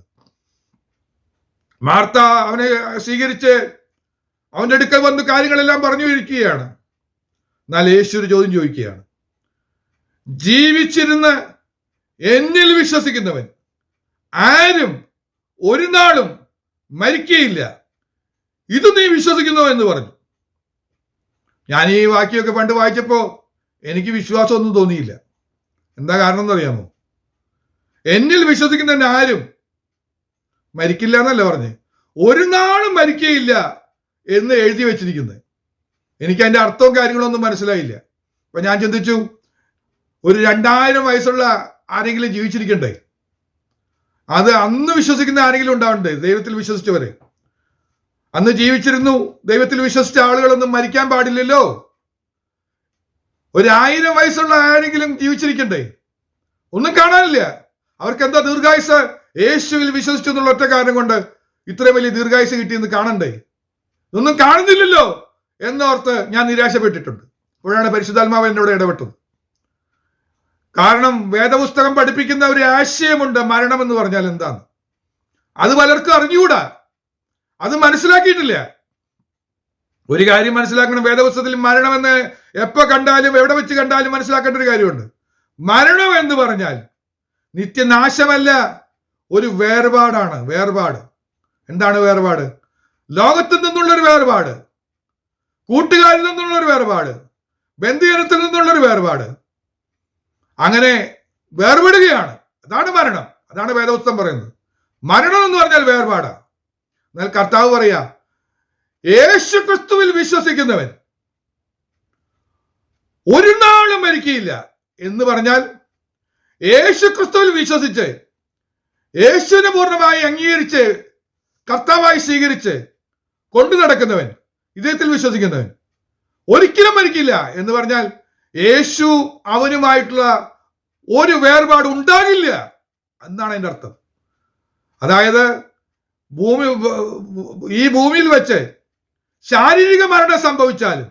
മാർത്ത അവനെ സ്വീകരിച്ച് അവന്റെ അടുക്കൽ വന്ന് കാര്യങ്ങളെല്ലാം പറഞ്ഞു ഇരിക്കുകയാണ്. എന്നാൽ യേശു ഒരു ചോദ്യം ചോദിക്കുകയാണ്. ജീവിച്ചിരുന്ന് എന്നിൽ വിശ്വസിക്കുന്നവൻ ആരും ഒരു നാളും മരിക്കുകയില്ല, ഇത് നീ വിശ്വസിക്കുന്നു എന്ന് പറഞ്ഞു. ഞാൻ ഈ വാക്യമൊക്കെ പണ്ട് വായിച്ചപ്പോ എനിക്ക് വിശ്വാസമൊന്നും തോന്നിയില്ല. എന്താ കാരണം എന്നറിയാമോ? എന്നിൽ വിശ്വസിക്കുന്നവൻ ആരും മരിക്കില്ല എന്നല്ല പറഞ്ഞ്, ഒരു നാളും മരിക്കുകയില്ല എന്ന് എഴുതി വെച്ചിരിക്കുന്നത്. എനിക്ക് അതിന്റെ അർത്ഥവും കാര്യങ്ങളൊന്നും മനസ്സിലായില്ല. അപ്പൊ ഞാൻ ചിന്തിച്ചു, ഒരു 2000 വയസ്സുള്ള ആരെങ്കിലും ജീവിച്ചിരിക്കണ്ടേ? അത് അന്ന് വിശ്വസിക്കുന്ന ആരെങ്കിലും ഉണ്ടാവണ്ടേ? ദൈവത്തിൽ വിശ്വസിച്ചവരെ അന്ന് ജീവിച്ചിരുന്നു. ദൈവത്തിൽ വിശ്വസിച്ച ആളുകളൊന്നും മരിക്കാൻ പാടില്ലല്ലോ. ഒരു 1000 വയസ്സുള്ള ആരെങ്കിലും ജീവിച്ചിരിക്കണ്ടേ? ഒന്നും കാണാനില്ല. അവർക്ക് എന്താ ദീർഘായുസ്? യേശുവിൽ വിശ്വസിച്ചു എന്നുള്ള ഒറ്റ കാരണം കൊണ്ട് ഇത്ര വലിയ ദീർഘായുസ് കിട്ടിയെന്ന് കാണണ്ടേ? ഇതൊന്നും കാണുന്നില്ലല്ലോ എന്നോർത്ത് ഞാൻ നിരാശപ്പെട്ടിട്ടുണ്ട്. അപ്പോഴാണ് പരിശുദ്ധാത്മാവ് എന്നോട് ഇടപെട്ടത്. കാരണം വേദപുസ്തകം പഠിപ്പിക്കുന്ന ഒരു ആശയമുണ്ട്, മരണം എന്ന് പറഞ്ഞാൽ എന്താണ്. അത് പലർക്കും അറിഞ്ഞുകൂടാ, അത് മനസ്സിലാക്കിയിട്ടില്ല. ഒരു കാര്യം മനസ്സിലാക്കണം, വേദപുസ്തകത്തിൽ മരണമെന്ന് എപ്പോ കണ്ടാലും എവിടെ വെച്ച് കണ്ടാലും മനസ്സിലാക്കേണ്ട ഒരു കാര്യമുണ്ട്. മരണം എന്ന് പറഞ്ഞാൽ നിത്യനാശമല്ല, ഒരു വേർപാടാണ്. വേർപാട് എന്താണ്? വേർപാട് ലോകത്തിൽ നിന്നുള്ളൊരു വേർപാട്, കൂട്ടുകാരിൽ നിന്നുള്ളൊരു വേർപാട്, ബന്ധുജനത്തിൽ നിന്നുള്ളൊരു വേർപാട്. അങ്ങനെ വേർപെടുകയാണ്. അതാണ് മരണം. അതാണ് വേദപുസ്തകം പറയുന്നത്. മരണം എന്ന് പറഞ്ഞാൽ വേർപാടാണ്. എന്നാൽ കർത്താവ് പറയാ, യേശു ക്രിസ്തുവിൽ വിശ്വസിക്കുന്നവൻ ഒരു നാളും മരിക്കുകയില്ല എന്ന് പറഞ്ഞാൽ, യേശു ക്രിസ്തുവിൽ വിശ്വസിച്ച് യേശുവിനെ പൂർണ്ണമായി അംഗീകരിച്ച് കർത്താവായി സ്വീകരിച്ച് കൊണ്ടു നടക്കുന്നവൻ, ഇദ്ദേഹത്തിൽ വിശ്വസിക്കുന്നവൻ ഒരിക്കലും മരിക്കില്ല എന്ന് പറഞ്ഞാൽ യേശു അവനുമായിട്ടുള്ള ഒരു വേർപാട് ഉണ്ടാകില്ല എന്നാണ് അതിന്റെ അർത്ഥം. അതായത് ഈ ഭൂമിയിൽ വെച്ച് ശാരീരിക മരണം സംഭവിച്ചാലും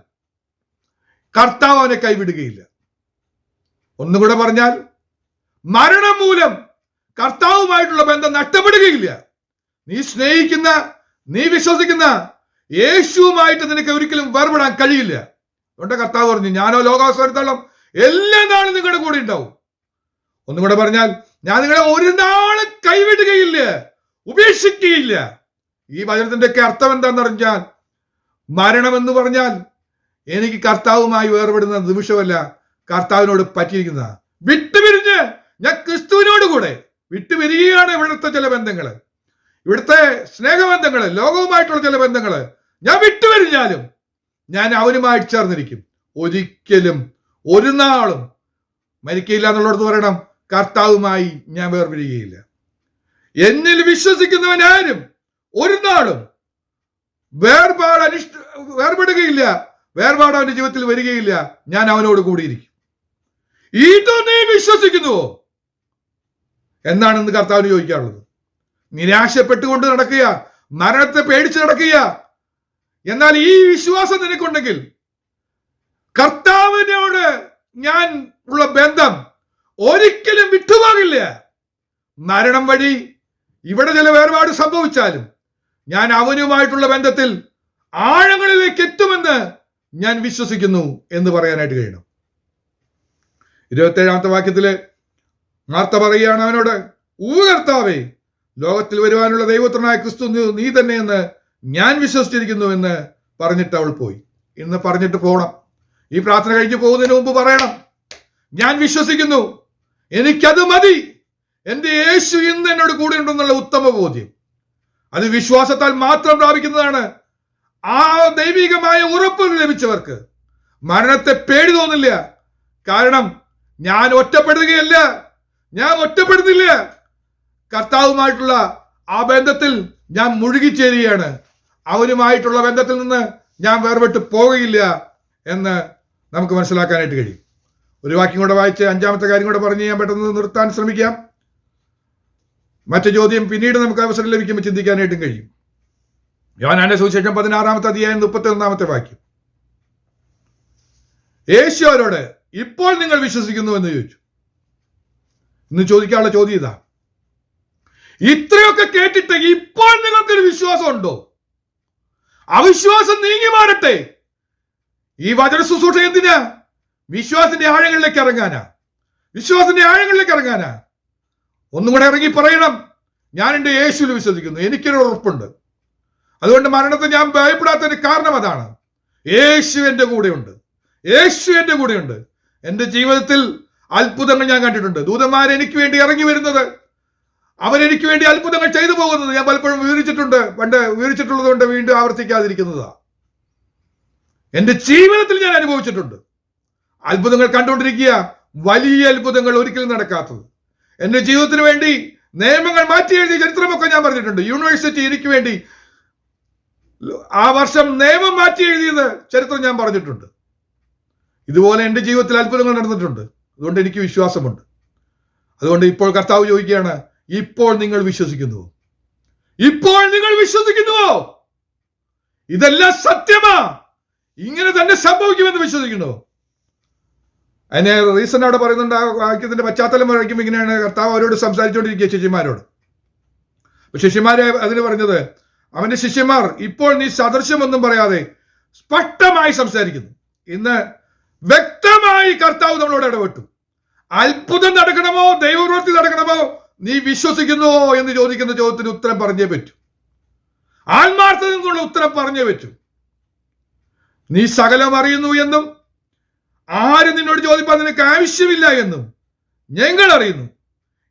കർത്താവ് അവനെ കൈവിടുകയില്ല. ഒന്നുകൂടെ പറഞ്ഞാൽ, മരണം മൂലം കർത്താവുമായിട്ടുള്ള ബന്ധം നഷ്ടപ്പെടുകയില്ല. നീ സ്നേഹിക്കുന്ന, നീ വിശ്വസിക്കുന്ന യേശുവുമായിട്ട് നിനക്ക് ഒരിക്കലും വേർപെടാൻ കഴിയില്ല. അതുകൊണ്ട് കർത്താവ് പറഞ്ഞു, ഞാനോ ലോകാവസാനത്തോളം എല്ലാ നാളും നിങ്ങളുടെ കൂടെ ഉണ്ടാവും. ഒന്നും കൂടെ പറഞ്ഞാൽ, ഞാൻ നിങ്ങളെ ഒരു നാളും കൈവിടുകയില്ല, ഉപേക്ഷിക്കുകയില്ല. ഈ വചനത്തിന്റെ ഒക്കെ അർത്ഥം എന്താണെന്ന് പറഞ്ഞാൽ, മരണം എന്ന് പറഞ്ഞാൽ എനിക്ക് കർത്താവുമായി വേർപെടുന്ന നിമിഷമല്ല, കർത്താവിനോട് പറ്റിയിരിക്കുന്ന വിട്ടുപിരിഞ്ഞ് ഞാൻ ക്രിസ്തുവിനോട് കൂടെ വിട്ടുപിരിയുകയാണ്. ഇവിടുത്തെ ചില ബന്ധങ്ങള്, ഇവിടുത്തെ സ്നേഹബന്ധങ്ങള്, ലോകവുമായിട്ടുള്ള ചില ബന്ധങ്ങള് ഞാൻ വിട്ടുപിരിഞ്ഞാലും ഞാൻ അവനുമായിട്ട് ചേർന്നിരിക്കും. ഒരിക്കലും ഒരു നാളും മരിക്കയില്ല എന്നുള്ളടത്ത് പറയണം, കർത്താവുമായി ഞാൻ വേർപിരിയുകയില്ല. എന്നിൽ വിശ്വസിക്കുന്നവൻ ആരും ഒരു നാളും വേർപെടുകയില്ല, വേർപാട് അവന്റെ ജീവിതത്തിൽ വരികയില്ല. ഞാൻ അവനോട് കൂടിയിരിക്കും. ഇത് നീ വിശ്വസിക്കുന്നുവോ എന്നാണ് ഇന്ന് കർത്താവിന് ചോദിക്കാറുള്ളത്. നിരാശപ്പെട്ടുകൊണ്ട് നടക്കുക, മരണത്തെ പേടിച്ച് നടക്കുക. എന്നാൽ ഈ വിശ്വാസം നിനക്കുണ്ടെങ്കിൽ കർത്താവിനോട് ഞാൻ ഉള്ള ബന്ധം ഒരിക്കലും വിട്ടുപോകില്ല. മരണം വഴി ഇവിടെ ചില വേർപാട് സംഭവിച്ചാലും ഞാൻ അവനുമായിട്ടുള്ള ബന്ധത്തിൽ ആഴങ്ങളിലേക്ക് എത്തുമെന്ന് ഞാൻ വിശ്വസിക്കുന്നു എന്ന് പറയാനായിട്ട് കഴിയണം. 27-ാമത്തെ വാക്യത്തില് മാർത്ത പറയുകയാണ് അവനോട്, കർത്താവേ, ലോകത്തിൽ വരുവാനുള്ള ദൈവപുത്രനായ ക്രിസ്തു നീ തന്നെയെന്ന് ഞാൻ വിശ്വസിച്ചിരിക്കുന്നു എന്ന് പറഞ്ഞിട്ട് അവൾ പോയി. ഇന്ന് പറഞ്ഞിട്ട് പോകണം. ഈ പ്രാർത്ഥന കഴിഞ്ഞ് പോകുന്നതിന് മുമ്പ് പറയണം, ഞാൻ വിശ്വസിക്കുന്നു, എനിക്കത് മതി, എന്റെ യേശു ഇന്ന് എന്നോട് കൂടെ ഉണ്ടെന്നുള്ള ഉത്തമ ബോധ്യം. അത് വിശ്വാസത്താൽ മാത്രം പ്രാപിക്കുന്നതാണ്. ആ ദൈവികമായ ഉറപ്പ് ലഭിച്ചവർക്ക് മരണത്തെ പേടി തോന്നില്ല. കാരണം ഞാൻ ഒറ്റപ്പെടുകയല്ല, ഞാൻ ഒറ്റപ്പെടുന്നില്ല. കർത്താവുമായിട്ടുള്ള ആ ബന്ധത്തിൽ ഞാൻ മുഴുകിച്ചേരുകയാണ്. അവനുമായിട്ടുള്ള ബന്ധത്തിൽ നിന്ന് ഞാൻ വേർപെട്ട് പോകുകയില്ല എന്ന് നമുക്ക് മനസ്സിലാക്കാനായിട്ട് കഴിയും. ഒരു വാക്യം കൂടെ വായിച്ച് 5-ാമത്തെ കാര്യം കൂടെ പറഞ്ഞ് ഞാൻ പെട്ടെന്ന് നിർത്താൻ ശ്രമിക്കാം. മറ്റു ചോദ്യം പിന്നീട് നമുക്ക് അവസരം ലഭിക്കുമ്പോൾ ചിന്തിക്കാനായിട്ടും കഴിയും. യോഹന്നാന്റെ സുവിശേഷം 16-ാമത്തെ അധ്യായം 31-ാമത്തെ വാക്യം. യേശു അവരോട്, ഇപ്പോൾ നിങ്ങൾ വിശ്വസിക്കുന്നു എന്ന് ചോദിച്ചു. ഇന്ന് ചോദിക്കാനുള്ള ചോദ്യം ഇതാ, ഇത്രയൊക്കെ കേട്ടിട്ട് ഇപ്പോൾ നിങ്ങൾക്കൊരു വിശ്വാസം ഉണ്ടോ? അവിശ്വാസം നീങ്ങി മാറട്ടെ. ഈ വചന ശുശ്രൂഷ എന്തിനാ? വിശ്വാസത്തിന്റെ ആഴങ്ങളിലേക്ക് ഇറങ്ങാനാ, വിശ്വാസത്തിന്റെ ആഴങ്ങളിലേക്ക് ഇറങ്ങാനാ. ഒന്നും കൂടെ ഇറങ്ങി പറയണം, ഞാൻ എൻ്റെ യേശുവിൽ വിശ്വസിക്കുന്നു, എനിക്കൊരു ഉറപ്പുണ്ട്. അതുകൊണ്ട് മരണത്തെ ഞാൻ ഭയപ്പെടാത്തതിന് കാരണം അതാണ്. യേശു എൻ്റെ കൂടെയുണ്ട്, യേശു എൻ്റെ കൂടെയുണ്ട്. എൻ്റെ ജീവിതത്തിൽ അത്ഭുതങ്ങൾ ഞാൻ കണ്ടിട്ടുണ്ട്. ദൂതന്മാർ എനിക്ക് വേണ്ടി ഇറങ്ങി വരുന്നത്, അവരെനിക്ക് വേണ്ടി അത്ഭുതങ്ങൾ ചെയ്തു പോകുന്നത് ഞാൻ പലപ്പോഴും വിവരിച്ചിട്ടുണ്ട്. പണ്ട് വിവരിച്ചിട്ടുള്ളത് കൊണ്ട് വീണ്ടും ആവർത്തിക്കാതിരിക്കുന്നതാ. എൻ്റെ ജീവിതത്തിൽ ഞാൻ അനുഭവിച്ചിട്ടുണ്ട്. അത്ഭുതങ്ങൾ കണ്ടുകൊണ്ടിരിക്കുക, വലിയ അത്ഭുതങ്ങൾ ഒരിക്കലും നടക്കാത്തത്. എൻ്റെ ജീവിതത്തിന് വേണ്ടി നിയമങ്ങൾ മാറ്റി എഴുതിയ ചരിത്രമൊക്കെ ഞാൻ പറഞ്ഞിട്ടുണ്ട്. യൂണിവേഴ്സിറ്റി എനിക്ക് വേണ്ടി ആ വർഷം നിയമം മാറ്റി എഴുതിയത് ചരിത്രം ഞാൻ പറഞ്ഞിട്ടുണ്ട്. ഇതുപോലെ എൻ്റെ ജീവിതത്തിൽ അത്ഭുതങ്ങൾ നടന്നിട്ടുണ്ട്. അതുകൊണ്ട് എനിക്ക് വിശ്വാസമുണ്ട്. അതുകൊണ്ട് ഇപ്പോൾ കർത്താവ് ചോദിക്കുകയാണ്, ഇപ്പോൾ നിങ്ങൾ വിശ്വസിക്കുന്നുവോ? ഇപ്പോൾ നിങ്ങൾ വിശ്വസിക്കുന്നുവോ? ഇതെല്ലാം സത്യമാ, ഇങ്ങനെ തന്നെ സംഭവിക്കുമെന്ന് വിശ്വസിക്കുന്നു. അതിന് റീസൺ അവിടെ പറയുന്നുണ്ട്. ആ വാക്യത്തിന്റെ പശ്ചാത്തലം വരയ്ക്കുമ്പോൾ ഇങ്ങനെയാണ് കർത്താവ് അവരോട് സംസാരിച്ചുകൊണ്ടിരിക്കുക, ശിഷ്യന്മാരോട്. ശിഷ്യന്മാരെ അതിന് പറഞ്ഞത്, അവന്റെ ശിഷ്യന്മാർ ഇപ്പോൾ നീ സദൃശ്യമൊന്നും പറയാതെ സ്പഷ്ടമായി സംസാരിക്കുന്നു. ഇന്ന് വ്യക്തമായി കർത്താവ് നമ്മളോട് ഇടപെട്ടു. അത്ഭുതം നടക്കണമോ, ദൈവപ്രവൃത്തി നടക്കണമോ, നീ വിശ്വസിക്കുന്നുവോ എന്ന് ചോദിക്കുന്ന ചോദ്യത്തിന് ഉത്തരം പറഞ്ഞേ പറ്റൂ. ആത്മാർത്ഥത നിന്നുള്ള ഉത്തരം പറഞ്ഞേ പറ്റൂ. നീ സകലം അറിയുന്നു എന്നും ആരും നിന്നോട് ചോദിപ്പാൻ നിനക്ക് ആവശ്യമില്ല എന്നും ഞങ്ങൾ അറിയുന്നു.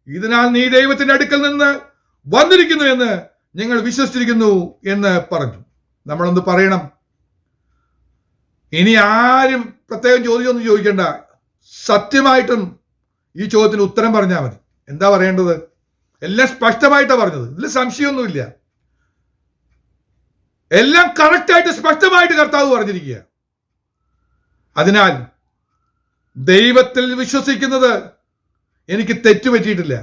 ഇതിനാൽ നീ ദൈവത്തിന്റെ അടുക്കൽ നിന്ന് വന്നിരിക്കുന്നു എന്ന് ഞങ്ങൾ വിശ്വസിച്ചിരിക്കുന്നു എന്ന് പറഞ്ഞു. നമ്മളൊന്ന് പറയണം, ഇനി ആരും പ്രത്യേകം ചോദ്യമൊന്നും ചോദിക്കേണ്ട. സത്യമായിട്ടും ഈ ചോദ്യത്തിന് ഉത്തരം പറഞ്ഞാൽ മതി. എന്താ പറയേണ്ടത്? എല്ലാം സ്പഷ്ടമായിട്ടാണ് പറഞ്ഞത്, ഇതിൽ സംശയമൊന്നുമില്ല. എല്ലാം കറക്റ്റായിട്ട് സ്പഷ്ടമായിട്ട് കർത്താവ് പറഞ്ഞിരിക്കുക. അതിനാൽ ദൈവത്തിൽ വിശ്വസിക്കുന്നത് എനിക്ക് തെറ്റുപറ്റിയിട്ടില്ല.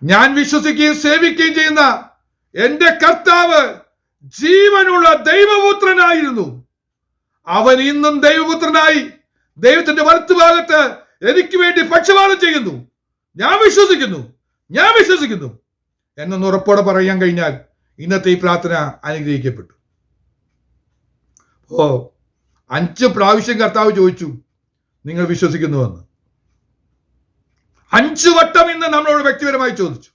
ഞാൻ വിശ്വസിക്കുകയും സേവിക്കുകയും ചെയ്യുന്ന എന്റെ കർത്താവ് ജീവനുള്ള ദൈവപുത്രനായിരുന്നു. അവൻ ഇന്നും ദൈവപുത്രനായി ദൈവത്തിന്റെ വലത്തുഭാഗത്ത് എനിക്ക് വേണ്ടി പക്ഷപാതം ചെയ്യുന്നു. ഞാൻ വിശ്വസിക്കുന്നു, ഞാൻ വിശ്വസിക്കുന്നു എന്നൊന്ന് ഉറപ്പോടെ പറയാൻ കഴിഞ്ഞാൽ ഇന്നത്തെ ഈ പ്രാർത്ഥന അനുഗ്രഹിക്കപ്പെട്ടു. 5 പ്രാവശ്യം കർത്താവ് ചോദിച്ചു, നിങ്ങൾ വിശ്വസിക്കുന്നുവെന്ന്. 5 വട്ടം ഇന്ന് നമ്മളോട് വ്യക്തിപരമായി ചോദിച്ചു.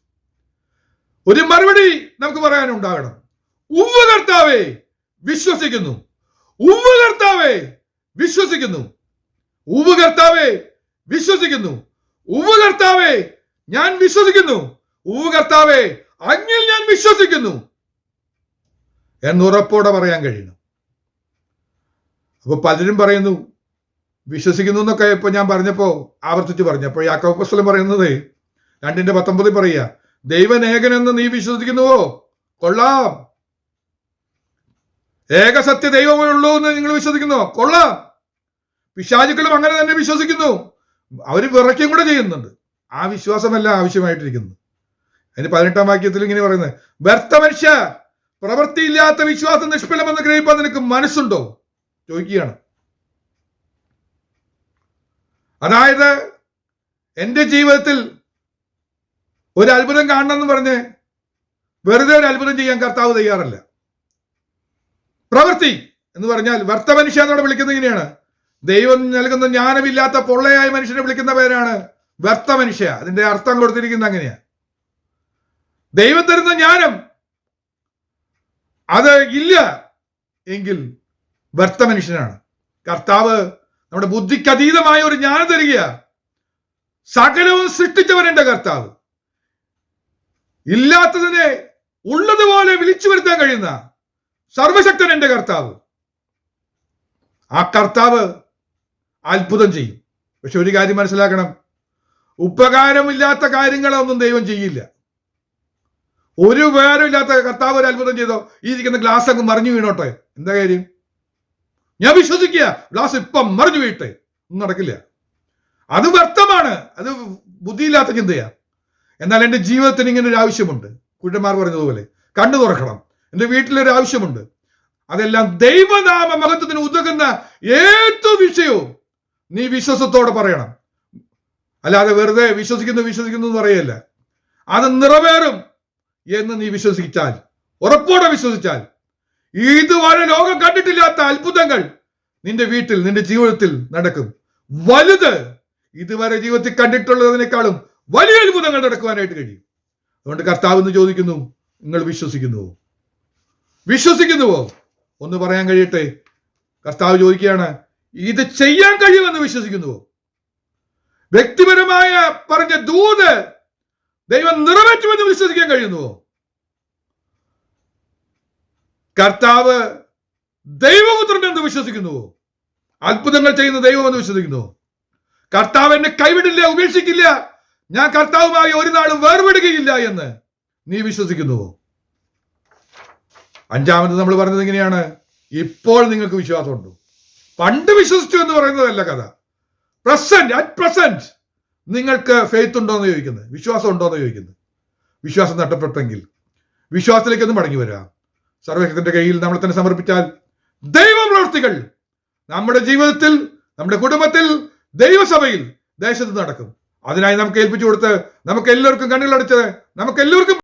ഒരു മറുപടി നമുക്ക് പറയാനുണ്ടാകണം. ഉവ്വ് കർത്താവേ, വിശ്വസിക്കുന്നു. ഉവ്വ് കർത്താവേ, വിശ്വസിക്കുന്നു. ഉവ്വ് കർത്താവേ, വിശ്വസിക്കുന്നു. ഉവ്വ് കർത്താവേ, ഞാൻ വിശ്വസിക്കുന്നു. ഉവ്വ് കർത്താവേ, അങ്ങിൽ ഞാൻ വിശ്വസിക്കുന്നു എന്നുറപ്പോടെ പറയാൻ കഴിയണം. അപ്പൊ പലരും പറയുന്നു വിശ്വസിക്കുന്നു എന്നൊക്കെ ഇപ്പൊ ഞാൻ പറഞ്ഞപ്പോ ആവർത്തിച്ച് പറഞ്ഞപ്പോൾ യാക്കോബ് അപ്പോസ്തലൻ പറയുന്നത് 2:19 പറയുക, ദൈവൻ ഏകനെന്ന് നീ വിശ്വസിക്കുന്നുവോ? കൊള്ളാം. ഏകസത്യ ദൈവമേ ഉള്ളൂ എന്ന് നിങ്ങൾ വിശ്വസിക്കുന്നു? കൊള്ളാം. പിശാചുക്കളും അങ്ങനെ തന്നെ വിശ്വസിക്കുന്നു. അവർ വിറയ്ക്കും കൂടെ ചെയ്യുന്നുണ്ട്. ആ വിശ്വാസമല്ല ആവശ്യമായിട്ടിരിക്കുന്നത്. അതിന് 18-ാം വാക്യത്തിൽ ഇങ്ങനെ പറയുന്നത്, വ്യർത്ഥ മനുഷ്യ, പ്രവൃത്തിയില്ലാത്ത വിശ്വാസം നിഷ്ഫലമെന്ന് ഗ്രഹിപ്പാൻ നിനക്ക് മനസ്സുണ്ടോ? ചോദിക്കുകയാണ്. അതായത് എൻ്റെ ജീവിതത്തിൽ ഒരു അത്ഭുതം കാണണമെന്ന് പറഞ്ഞ് വെറുതെ ഒരു അത്ഭുതം ചെയ്യാൻ കർത്താവ് തയ്യാറല്ല. പ്രവൃത്തി എന്ന് പറഞ്ഞാൽ വ്യർത്ഥ മനുഷ്യ എന്നോട് വിളിക്കുന്നത് ഇങ്ങനെയാണ്. ദൈവം നൽകുന്ന ജ്ഞാനമില്ലാത്ത പൊള്ളയായ മനുഷ്യനെ വിളിക്കുന്ന പേരാണ് വ്യർത്ഥ മനുഷ്യ. അതിന്റെ അർത്ഥം കൊടുത്തിരിക്കുന്നത് അങ്ങനെയാ. ദൈവം തരുന്ന ജ്ഞാനം അത് ഇല്ല എങ്കിൽ വ്യർത്ഥ മനുഷ്യനാണ്. കർത്താവ് നമ്മുടെ ബുദ്ധിക്ക് അതീതമായ ഒരു ജ്ഞാനം തരിക. സകലവും സൃഷ്ടിച്ചവനെന്റെ കർത്താവ്. ഇല്ലാത്തതിനെ ഉള്ളതുപോലെ വിളിച്ചു വരുത്താൻ കഴിയുന്ന സർവശക്തൻ എന്റെ കർത്താവ്. ആ കർത്താവ് അത്ഭുതം ചെയ്യും. പക്ഷെ ഒരു കാര്യം മനസ്സിലാക്കണം, ഉപകാരമില്ലാത്ത കാര്യങ്ങളൊന്നും ദൈവം ചെയ്യില്ല. ഒരു ഉപകാരമില്ലാത്ത കർത്താവ് ഒരു അത്ഭുതം ചെയ്തോ, ഈ ഇരിക്കുന്ന ഗ്ലാസ് അങ്ങ് മറിഞ്ഞു വീണോട്ടെ, എന്താ കാര്യം? ഞാൻ വിശ്വസിക്കുക ഗ്ലാസ് ഇപ്പം മറിഞ്ഞു വീട്ടെ, ഒന്നും നടക്കില്ല. അത് വ്യർത്ഥമാണ്, അത് ബുദ്ധിയില്ലാത്ത ചിന്തയാ. എന്നാൽ എൻ്റെ ജീവിതത്തിന് ഇങ്ങനെ ഒരു ആവശ്യമുണ്ട്. കുട്ടന്മാർ പറഞ്ഞതുപോലെ കണ്ണു തുറക്കണം. എൻ്റെ വീട്ടിലൊരു ആവശ്യമുണ്ട്. അതെല്ലാം ദൈവനാമ മഹത്വത്തിന് ഉതകുന്ന ഏതു വിഷയവും നീ വിശ്വാസത്തോടെ പറയണം. അല്ലാതെ വെറുതെ വിശ്വസിക്കുന്നു എന്ന് പറയല്ല. അത് നിറവേറും എന്ന് നീ വിശ്വസിച്ചാൽ, ഉറപ്പോടെ വിശ്വസിച്ചാൽ, ഇതുവരെ ലോകം കണ്ടിട്ടില്ലാത്ത അത്ഭുതങ്ങൾ നിന്റെ വീട്ടിൽ, നിന്റെ ജീവിതത്തിൽ നടക്കും. വലുത്, ഇതുവരെ ജീവിതത്തിൽ കണ്ടിട്ടുള്ളതിനേക്കാളും വലിയ അത്ഭുതങ്ങൾ നടക്കുവാനായിട്ട് കഴിയും. അതുകൊണ്ട് കർത്താവ് എന്ന് ചോദിക്കുന്നു, നിങ്ങൾ വിശ്വസിക്കുന്നുവോ? ഒന്ന് പറയാൻ കഴിയട്ടെ. കർത്താവ് ചോദിക്കുകയാണ്, ഇത് ചെയ്യാൻ കഴിയുമെന്ന് വിശ്വസിക്കുന്നുവോ? വ്യക്തിപരമായ പറഞ്ഞ ദൂത് ദൈവം നിറവേറ്റുമെന്ന് വിശ്വസിക്കാൻ കഴിയുന്നുവോ? കർത്താവ് ദൈവപുത്രൻ എന്ന് വിശ്വസിക്കുന്നുവോ? അത്ഭുതങ്ങൾ ചെയ്യുന്ന ദൈവം എന്ന് വിശ്വസിക്കുന്നുവോ? കർത്താവ് എന്നെ കൈവിടില്ല, ഉപേക്ഷിക്കില്ല, ഞാൻ കർത്താവുമായി ഒരു നാളും വേർപെടുകയില്ല എന്ന് നീ വിശ്വസിക്കുന്നുവോ? അഞ്ചാമത് നമ്മൾ പറഞ്ഞത് എങ്ങനെയാണ്? ഇപ്പോൾ നിങ്ങൾക്ക് വിശ്വാസമുണ്ടോ? പണ്ട് വിശ്വസിച്ചു എന്ന് പറയുന്നതല്ല കഥ. അറ്റ് പ്രസന്റ് നിങ്ങൾക്ക് ഫെയ്ത്ത് ഉണ്ടോ എന്ന് ചോദിക്കുന്നത്, വിശ്വാസം ഉണ്ടോ എന്ന് ചോദിക്കുന്നത്. വിശ്വാസം നഷ്ടപ്പെട്ടെങ്കിൽ വിശ്വാസത്തിലേക്ക് ഒന്ന് മടങ്ങി വരാം. സർവശക്തന്റെ കയ്യിൽ നമ്മൾ തന്നെ സമർപ്പിച്ചാൽ ദൈവപ്രവൃത്തികൾ നമ്മുടെ ജീവിതത്തിൽ, നമ്മുടെ കുടുംബത്തിൽ, ദൈവസഭയിൽ, ദേശത്ത് നടക്കും. അതിനായി നമുക്ക് ഏൽപ്പിച്ചു കൊടുത്ത് നമുക്ക് എല്ലാവർക്കും കണ്ണുകളടച്ച് നമുക്ക് എല്ലാവർക്കും